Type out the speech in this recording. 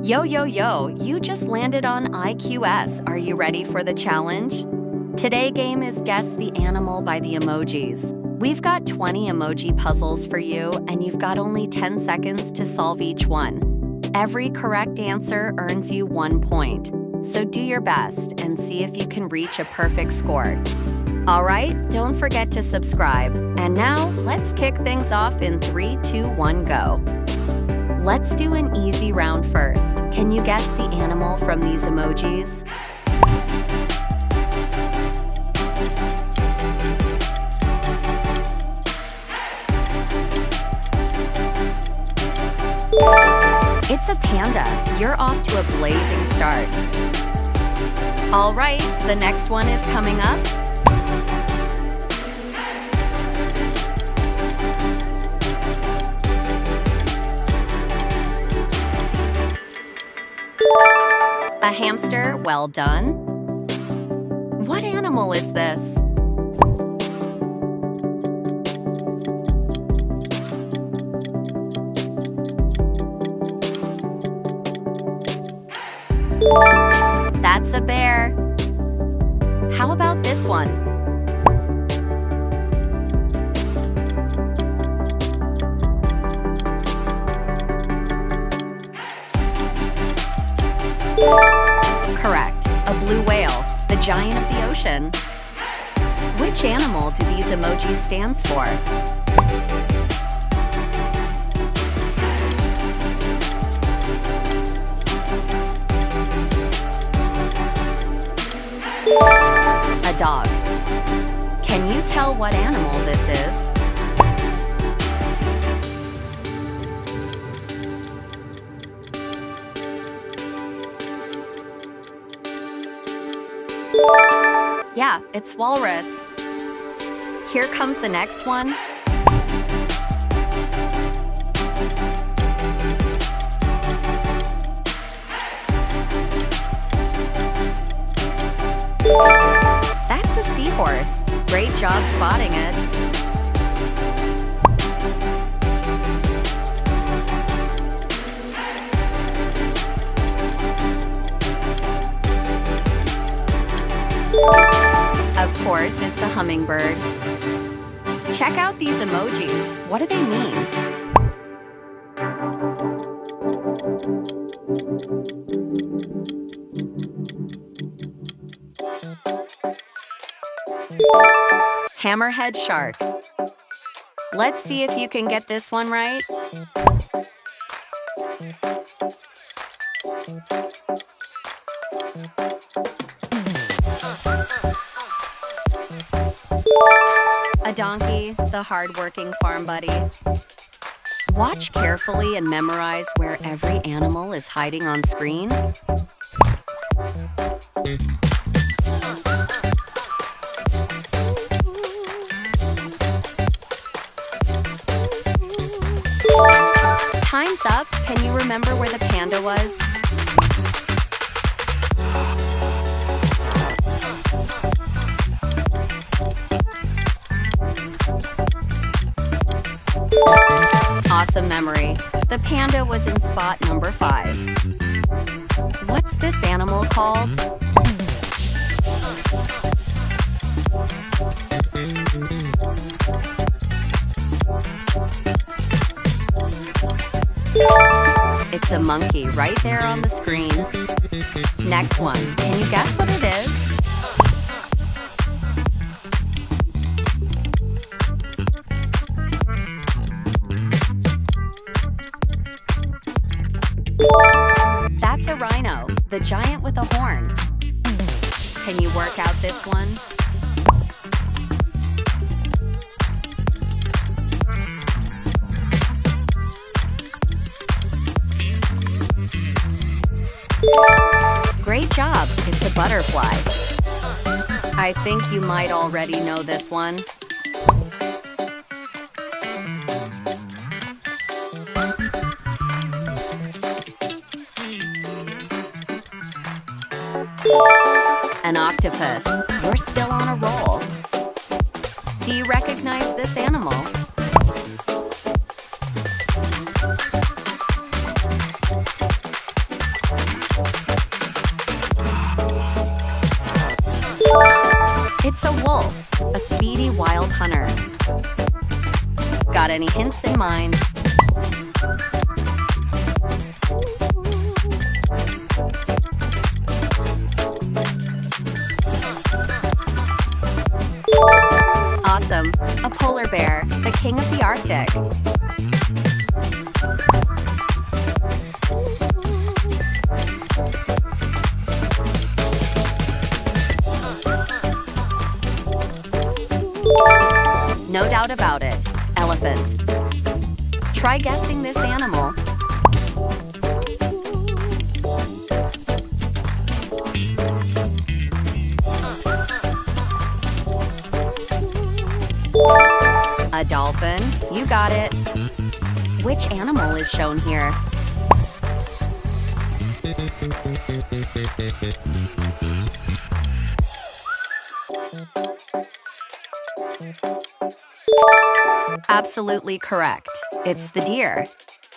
Yo, yo, yo, you just landed on IQS. Are you ready for the challenge? Today's game is Guess the Animal by the Emojis. We've got 20 emoji puzzles for you, and you've got only 10 seconds to solve each one. Every correct answer earns you 1 point, so do your best and see if you can reach a perfect score. Alright, don't forget to subscribe. And now, let's kick things off in 3, 2, 1, go. Let's do an easy round first. Can you guess the animal from these emojis? It's a panda. You're off to a blazing start. All right, the next one is coming up. A hamster, well done. What animal is this? That's a bear. How about this one? Correct, a blue whale, the giant of the ocean. Which animal do these emojis stand for? A dog. Can you tell what animal this is? Yeah, it's walrus. Here comes the next one. That's a seahorse. Great job spotting it. Of course, it's a hummingbird. Check out these emojis. What do they mean? Hammerhead shark. Let's see if you can get this one right. A donkey, the hard-working farm buddy. Watch carefully and memorize where every animal is hiding on screen. Time's up. Can you remember where the panda was? Awesome memory. The panda was in spot number 5. What's this animal called? It's a monkey right there on the screen. Next one. Can you guess what it is? That's a rhino, the giant with a horn. Can you work out this one? Great job, it's a butterfly. I think you might already know this one. An octopus. You're still on a roll. Do you recognize this animal? It's a wolf, a speedy wild hunter. Got any hints in mind? Awesome, a polar bear, the king of the Arctic. No doubt about it, elephant. Try guessing this animal. A dolphin, you got it. Which animal is shown here? Absolutely correct. It's the deer.